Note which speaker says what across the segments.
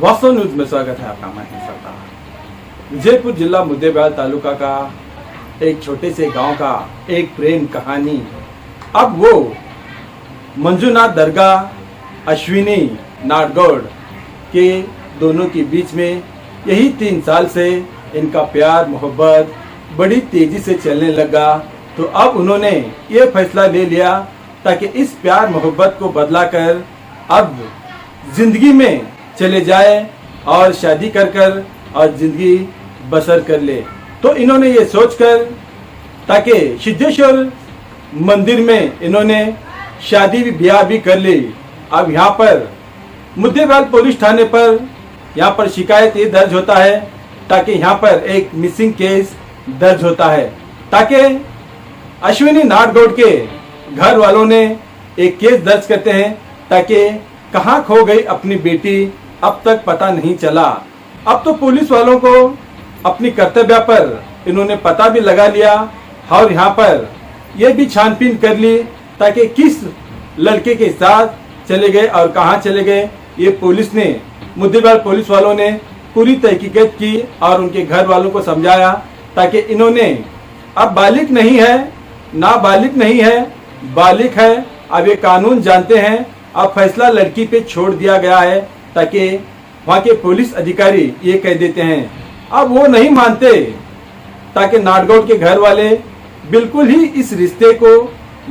Speaker 1: वास्तव न्यूज में स्वागत है आपका। मैं सरदार। विजयपुर जिला मुद्देबिहार तालुका का एक छोटे से गांव का एक प्रेम कहानी। अब वो मंजूनाथ दरगाह अश्विनी नाडगौड़ के दोनों के बीच में यही 3 साल से इनका प्यार मोहब्बत बड़ी तेजी से चलने लगा। तो अब उन्होंने ये फैसला ले लिया ताकि इस प्यार मोहब्बत को बदला कर अब जिंदगी में चले जाए और शादी कर और जिंदगी बसर कर ले। तो इन्होंने ये सोचकर ताकि सिद्धेश्वर मंदिर में इन्होंने शादी भी ब्याह भी कर ली। अब यहाँ पर मुद्देबिहार पुलिस थाने पर यहाँ पर शिकायत ये दर्ज होता है ताकि यहाँ पर एक मिसिंग केस दर्ज होता है ताकि अश्विनी नाडगौड़ के घर वालों ने एक केस दर्ज करते हैं ताकि कहाँ खो गई अपनी बेटी अब तक पता नहीं चला। अब तो पुलिस वालों को अपनी कर्तव्य पर इन्होंने पता भी लगा लिया और यहाँ पर यह भी छानबीन कर ली ताकि किस लड़के के साथ चले गए और कहाँ चले गए। ये पुलिस ने मुद्देबिहार पुलिस वालों ने पूरी तहकीकत की और उनके घर वालों को समझाया ताकि इन्होंने अब बालिग नहीं है, नाबालिग नहीं है, बालिग है। अब ये कानून जानते हैं। अब फैसला लड़की पे छोड़ दिया गया है ताकि वहाँ के पुलिस अधिकारी ये कह देते हैं। अब वो नहीं मानते ताकि नाडगौड़ के घर वाले बिल्कुल ही इस रिश्ते को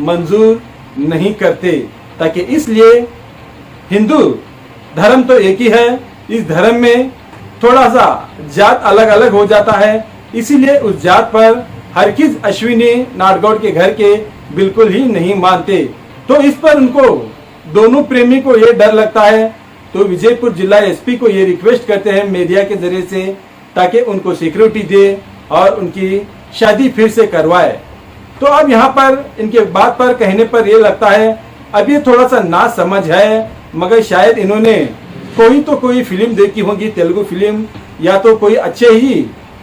Speaker 1: मंजूर नहीं करते ताकि इसलिए हिंदू धर्म तो एक ही है, इस धर्म में थोड़ा सा जात अलग अलग हो जाता है। इसीलिए उस जात पर हरगिज अश्विनी नाडगौड़ के घर के बिल्कुल ही नहीं मानते। तो इस पर उनको दोनों प्रेमी को ये डर लगता है। तो विजयपुर जिला एसपी को ये रिक्वेस्ट करते हैं मीडिया के जरिए से ताकि उनको सिक्योरिटी दे और उनकी शादी फिर से करवाए। तो अब यहाँ पर इनके बात पर कहने पर ये लगता है अब ये थोड़ा सा ना समझ है, मगर शायद इन्होंने कोई फिल्म देखी होगी, तेलुगु फिल्म, या तो कोई अच्छे ही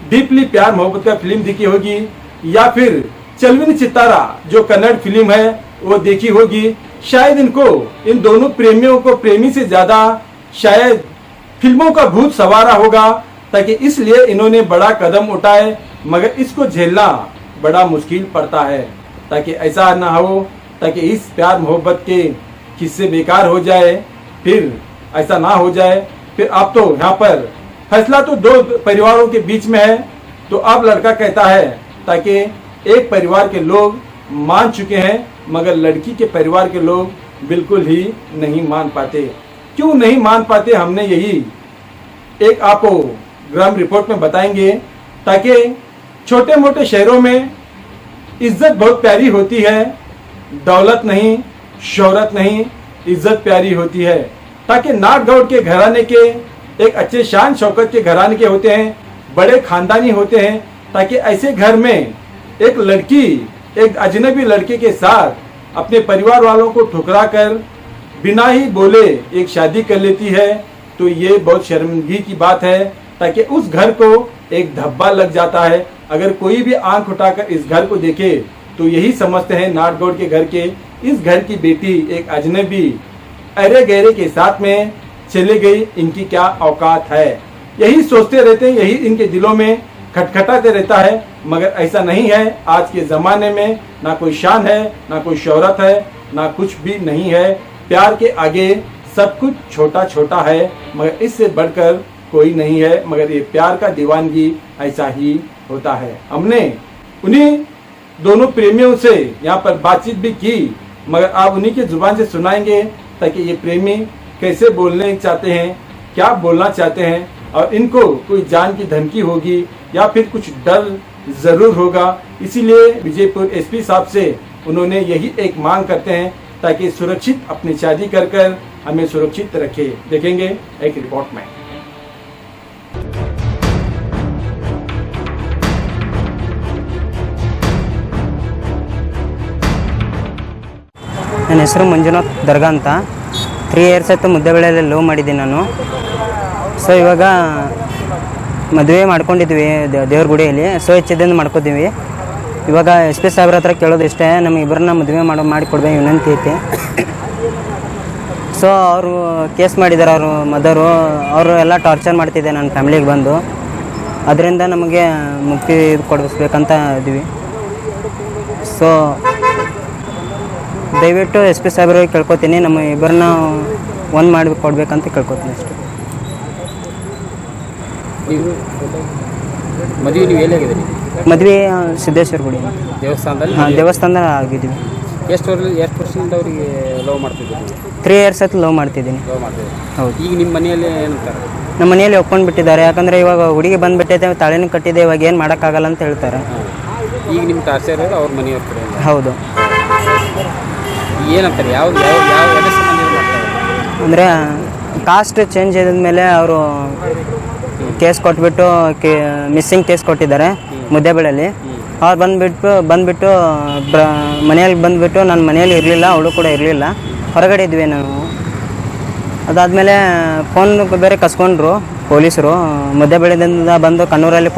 Speaker 1: डीपली प्यार मोहब्बत का फिल्म देखी होगी, या फिर चलविनी चित्तारा जो कन्नड़ फिल्म है वो देखी होगी। शायद इनको इन दोनों प्रेमियों को प्रेमी से ज्यादा शायद फिल्मों का भूत सवारा होगा ताकि इसलिए इन्होंने बड़ा कदम उठाए, मगर इसको झेलना बड़ा मुश्किल पड़ता है ताकि ऐसा ना हो ताकि इस प्यार मोहब्बत के किस्से बेकार हो जाए, फिर ऐसा ना हो जाए। फिर अब तो यहाँ पर फैसला तो 2 परिवारों के बीच में है। तो अब लड़का कहता है ताकि एक परिवार के लोग मान चुके हैं मगर लड़की के परिवार के लोग बिल्कुल ही नहीं मान पाते। क्यों नहीं मान पाते हमने यही एक आपको ग्राम रिपोर्ट में बताएंगे ताकि छोटे मोटे शहरों में इज्जत बहुत प्यारी होती है, दौलत नहीं, शोहरत नहीं, इज्जत प्यारी होती है। ताकि नाडगौड़ के घराने के एक अच्छे शान शौकत के घराने के होते हैं, बड़े खानदानी होते हैं, ताकि ऐसे घर में एक लड़की एक अजनबी लड़के के साथ अपने परिवार वालों को ठुकरा कर बिना ही बोले एक शादी कर लेती है। तो ये बहुत शर्मिंदगी की बात है ताकि उस घर को एक धब्बा लग जाता है। अगर कोई भी आंख उठाकर इस घर को देखे तो यही समझते हैं नाडगौड़ के घर के इस घर की बेटी एक अजनबी अरे गहरे के साथ में चले गई, इनकी क्या औकात है। यही सोचते रहते हैं, यही इनके दिलों में खटखटाते रहता है, मगर ऐसा नहीं है। आज के ज़माने में ना कोई शान है, ना कोई शोहरत है, ना कुछ भी नहीं है। प्यार के आगे सब कुछ छोटा छोटा है, मगर इससे बढ़कर कोई नहीं है। मगर ये प्यार का दीवानगी ऐसा ही होता है। हमने उन्हीं दोनों प्रेमियों से यहाँ पर बातचीत भी की, मगर आप उन्हीं की जुबान से सुनाएंगे ताकि ये प्रेमी कैसे बोलने चाहते हैं, क्या बोलना चाहते हैं, और इनको कोई जान की धमकी होगी या फिर कुछ डर जरूर होगा। इसीलिए विजयपुर एसपी साहब से उन्होंने यही एक मांग करते हैं ताकि सुरक्षित अपनी शादी कर हमें सुरक्षित रखे। देखेंगे एक रिपोर्ट में।
Speaker 2: ನನ್ನ ಹೆಸರು ಮಂಜುನಾಥ್ ದರ್ಗಾ ಅಂತ 3 ಇಯರ್ಸ್ ಆಯಿತು ಮುದ್ದೇಬಿಹಾಳಲ್ಲಿ ಲವ್ ಮಾಡಿದ್ದೀನಿ ನಾನು. ಸೊ ಇವಾಗ ಮದುವೆ ಮಾಡ್ಕೊಂಡಿದ್ವಿ ದೇವ್ರ ಗುಡಿಯಲ್ಲಿ. ಸೊ ಹೆಚ್ಚಿದ್ದಿಂದ ಮಾಡ್ಕೋತೀವಿ. ಇವಾಗ ಎಸ್ ಪಿ ಸಾಹೇಬ್ರ ಹತ್ರ ಕೇಳೋದು ಇಷ್ಟೇ, ನಮಗೆ ಇಬ್ಬರನ್ನ ಮದುವೆ ಮಾಡಿ ಕೊಡ್ಬೇಕು ವಿನಂತಿ ಐತಿ. ಸೊ ಅವರು ಕೇಸ್ ಮಾಡಿದ್ದಾರೆ, ಅವರು ಮದರು ಅವರು ಎಲ್ಲ ಟಾರ್ಚರ್ ಮಾಡ್ತಿದ್ದೆ ನನ್ನ ಫ್ಯಾಮಿಲಿಗೆ ಬಂದು. ಅದರಿಂದ ನಮಗೆ ಮುಕ್ತಿ ಕೊಡಿಸ್ಬೇಕಂತ ಇದ್ವಿ. ಸೊ ದಯವಿಟ್ಟು SP ಸಾಹೇಬ್ರಿಗೆ ಕೇಳ್ಕೊತೀನಿ, ನಮ್ಮ ಇಬ್ಬರನ್ನ ಒಂದು ಮಾಡಿ ಕೊಡ್ಬೇಕಂತ ಕೇಳ್ಕೊತೀನಿ ಅಷ್ಟೇ.
Speaker 3: ನೀವು ಮದುವೆ ನೀವು ಎಲ್ಲಾಗಿದ್ದೀರಿ?
Speaker 2: ಮದುವೆ ಸಿದ್ದೇಶ್ವರ ಗುಡಿ
Speaker 3: ದೇವಸ್ಥಾನದಲ್ಲಿ?
Speaker 2: ಹಾಂ, ದೇವಸ್ಥಾನದಲ್ಲಿ ಆಗಿದ್ದೀವಿ.
Speaker 3: ಎಷ್ಟು ವರ್ಷದಿಂದ ಅವರಿಗೆ ಲವ್ ಮಾಡ್ತಿದ್ದೀರಿ?
Speaker 2: 3 ಇಯರ್ಸ್ ಆಯ್ತು ಲವ್ ಮಾಡ್ತಿದ್ದೀನಿ.
Speaker 3: ಲವ್ ಮಾಡ್ತಿದ್ದೀರಿ.
Speaker 2: ಹೌದು.
Speaker 3: ಈಗ ನಿಮ್ಮ ಮನೆಯಲ್ಲಿ ಏನಂತಾರೆ?
Speaker 2: ನಮ್ಮ ಮನೆಯಲ್ಲಿ ಒಪ್ಕೊಂಡು ಬಿಟ್ಟಿದ್ದಾರೆ. ಯಾಕಂದರೆ ಇವಾಗ ಹುಡುಗಿ ಬಂದುಬಿಟ್ಟೈತೆ, ತಾಳಿನೂ ಕಟ್ಟಿದೆ, ಇವಾಗ ಏನು ಮಾಡೋಕ್ಕಾಗಲ್ಲ ಅಂತ ಹೇಳ್ತಾರೆ.
Speaker 3: ಈಗ ನಿಮ್ಮ ಟಾರ್ಚರ್ ಇರೋದು ಅವ್ರ ಮನೆಯವ್ರ ಕಡೆ?
Speaker 2: ಹೌದು.
Speaker 3: ಏನಂತಾರೆ? ಯಾವ ಸಂಬಂಧ ಮಾಡ್ತಾರೆ?
Speaker 2: ಅಂದರೆ ಕಾಸ್ಟ್ ಚೇಂಜ್ ಆದಮೇಲೆ ಅವರು ಕೇಸ್ ಕೊಟ್ಬಿಟ್ಟು ಮಿಸ್ಸಿಂಗ್ ಕೇಸ್ ಕೊಟ್ಟಿದ್ದಾರೆ ಮುದ್ದೇಬಿಳಲ್ಲಿ. ಅವ್ರು ಬಂದುಬಿಟ್ಟು ಮನೆಯಲ್ಲಿ ಬಂದುಬಿಟ್ಟು ನನ್ನ ಮನೆಯಲ್ಲಿ ಇರಲಿಲ್ಲ, ಅವಳು ಕೂಡ ಇರಲಿಲ್ಲ, ಹೊರಗಡೆ ಇದ್ವಿ ನಾವು. ಅದಾದಮೇಲೆ ಫೋನ್ ಬೇರೆ ಕಸ್ಕೊಂಡ್ರು ಪೊಲೀಸರು. ಮುದ್ದೇಬಿಳದಿಂದ ಬಂದು ಕಣ್ಣೂರಲ್ಲಿ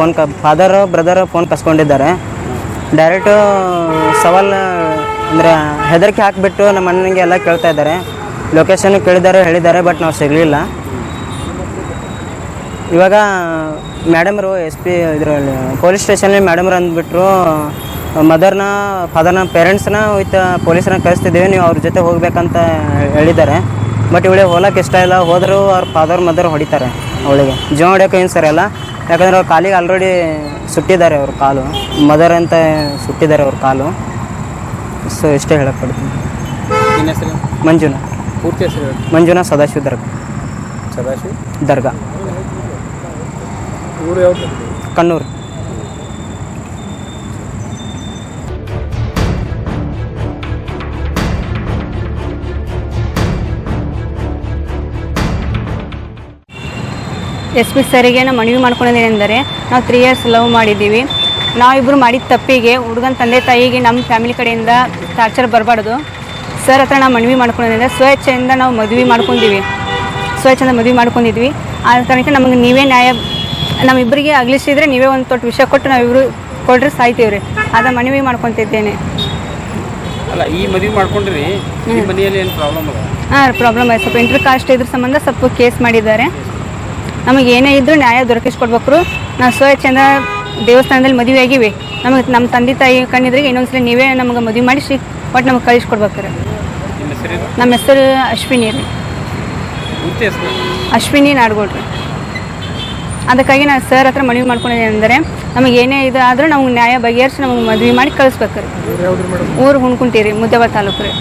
Speaker 2: ಫಾದರ್ ಬ್ರದರ್ ಫೋನ್ ಕಸ್ಕೊಂಡಿದ್ದಾರೆ. ಡೈರೆಕ್ಟು ಸವಾಲ್ ಅಂದರೆ ಹೆದರಿಕೆ ಹಾಕಿಬಿಟ್ಟು ನಮ್ಮ ಅಣ್ಣನಿಗೆ ಎಲ್ಲ ಕೇಳ್ತಾ ಇದ್ದಾರೆ. ಲೊಕೇಶನ್ನು ಕೇಳಿದ್ದಾರೆ, ಹೇಳಿದ್ದಾರೆ, ಬಟ್ ನಾವು ಸಿಗಲಿಲ್ಲ. ಇವಾಗ ಮೇಡಮ್ರು SP ಇದರಲ್ಲಿ ಪೊಲೀಸ್ ಸ್ಟೇಷನಲ್ಲಿ ಮೇಡಮ್ರು ಅಂದ್ಬಿಟ್ರು, ಮದರ್ನ ಫಾದರ್ನ ಪೇರೆಂಟ್ಸ್ನ ವಿತ್ ಪೊಲೀಸರನ್ನ ಕಳಿಸ್ತಿದ್ದೀವಿ, ನೀವು ಅವ್ರ ಜೊತೆ ಹೋಗ್ಬೇಕಂತ ಹೇಳಿದ್ದಾರೆ. ಬಟ್ ಇವಳಿಗೆ ಹೋಗಕ್ಕೆ ಇಷ್ಟ ಇಲ್ಲ. ಹೋದರೂ ಅವ್ರ ಫಾದರ್ ಮದರ್ ಹೊಡಿತಾರೆ ಅವಳಿಗೆ. ಜೀವ ಹೊಡಿಯೋಕೆ ಏನು ಸರಿ ಅಲ್ಲ, ಯಾಕಂದರೆ ಅವ್ರ ಕಾಲಿಗೆ ಆಲ್ರೆಡಿ ಸುಟ್ಟಿದ್ದಾರೆ, ಅವ್ರ ಕಾಲು ಮದರ್ ಅಂತ ಸುಟ್ಟಿದ್ದಾರೆ ಅವ್ರ ಕಾಲು. ಸೊ ಇಷ್ಟೇ ಹೇಳಕ್ಕೆ ಪಡ್ತೀನಿ.
Speaker 3: ನಿನ್ನ ಹೆಸರು?
Speaker 2: ಮಂಜುನಾಥ್.
Speaker 3: ಪೂರ್ತಿ ಹೆಸರು?
Speaker 2: ಮಂಜುನಾಥ್ ಸದಾಶಿವ ದರ್ಗಾ.
Speaker 3: ಸದಾಶಿವ
Speaker 2: ದರ್ಗಾ.
Speaker 3: ಊರು ಯಾವುದು?
Speaker 2: ಕಣ್ಣೂರು.
Speaker 4: SP ಸರಿಗೆ ನಾವು ಮನವಿ ಮಾಡ್ಕೊಳ್ಳೋದೇನೆಂದರೆ, ನಾವು 3 ಇಯರ್ಸ್ ಲವ್ ಮಾಡಿದ್ದೀವಿ. ನಾವಿಬ್ಬರು ಮಾಡಿದ ತಪ್ಪಿಗೆ ಹುಡುಗನ ತಂದೆ ತಾಯಿಗೆ ನಮ್ಮ ಫ್ಯಾಮಿಲಿ ಕಡೆಯಿಂದ ಟಾರ್ಚರ್ ಬರಬಾರ್ದು. ಸರ್ ಹತ್ರ ನಾವು ಮನವಿ ಮಾಡ್ಕೊಳ್ಳೋದಂದರೆ ಸ್ವೇಚ್ಛೆಯಿಂದ ನಾವು ಮದುವೆ ಮಾಡ್ಕೊಂಡಿದ್ವಿ. ಆ ಕಾರಣಕ್ಕೆ ನಮಗೆ ನೀವೇ ನ್ಯಾಯ, ನಮ್ಮಿಬ್ಬರಿಗೆ ಅಗಲಿಸಿದರೆ ನೀವೇ ಒಂದು ತೊಟ್ಟು ವಿಷಯ ಕೊಟ್ಟು ನಾವಿಬ್ಬರು ಕೊಡ್ರೆ ಸಾಯ್ತೀವಿ ರೀ. ಅದ ಮನವಿ ಮಾಡ್ಕೊತಿದ್ದೇನೆ.
Speaker 3: ಅಲ್ಲ, ಈ ಮದುವೆ ಮಾಡ್ಕೊಂಡ್ರಿ ನಿಮ್ಮ ಮನೆಯಲ್ಲಿ ಏನು ಪ್ರಾಬ್ಲಮ್ ಅದ?
Speaker 4: ಹಾಂ, ಪ್ರಾಬ್ಲಮ್ ಆಯ್ತು. ಸ್ವಲ್ಪ ಇಂಟರ್ ಕಾಸ್ಟ್ ಇದ್ರ ಸಂಬಂಧ ಸ್ವಲ್ಪ ಕೇಸ್ ಮಾಡಿದ್ದಾರೆ. ನಮಗೆ ಏನೇ ಇದ್ದರೂ ನ್ಯಾಯ ದೊರಕಿಸ್ಕೊಡ್ಬೇಕು. ನಾವು ಸ್ವೇಚ್ಛೆಯಿಂದ ದೇವಸ್ಥಾನದಲ್ಲಿ ಮದುವೆ ಆಗಿವಿ. ನಮಗೆ ನಮ್ಮ ತಂದೆ ತಾಯಿ ಕಣ್ಣಿದ್ರಿಗೆ ಇನ್ನೊಂದ್ಸಲ ನೀವೇ ನಮಗೆ ಮದುವೆ ಮಾಡಿಸಿ ಒಟ್ಟು ನಮಗೆ ಕಳಿಸ್ಕೊಡ್ಬೇಕು ರೀ. ನಮ್ಮ ಹೆಸರು ಅಶ್ವಿನಿ ರೀ. ಅಶ್ವಿನಿ ನಾಡಗೌಡ್ರಿ. ಅದಕ್ಕಾಗಿ ನಾನು ಸರ್ ಹತ್ರ ಮನವಿ ಮಾಡ್ಕೊಂಡಿದ್ದೇನೆಂದರೆ, ನಮಗೆ ಏನೇ ಇದು ಆದರೂ ನಮ್ಗೆ ನ್ಯಾಯ ಬಗೆಹರಿಸಿ ನಮಗೆ ಮದುವೆ ಮಾಡಿ ಕಳಿಸ್ಬೇಕು ರೀ. ಊರು ಹುಣ್ಕುಂಟಿ ರೀ, ಮುದ್ದೇಬಿಹಾಳ ತಾಲೂಕು ರೀ.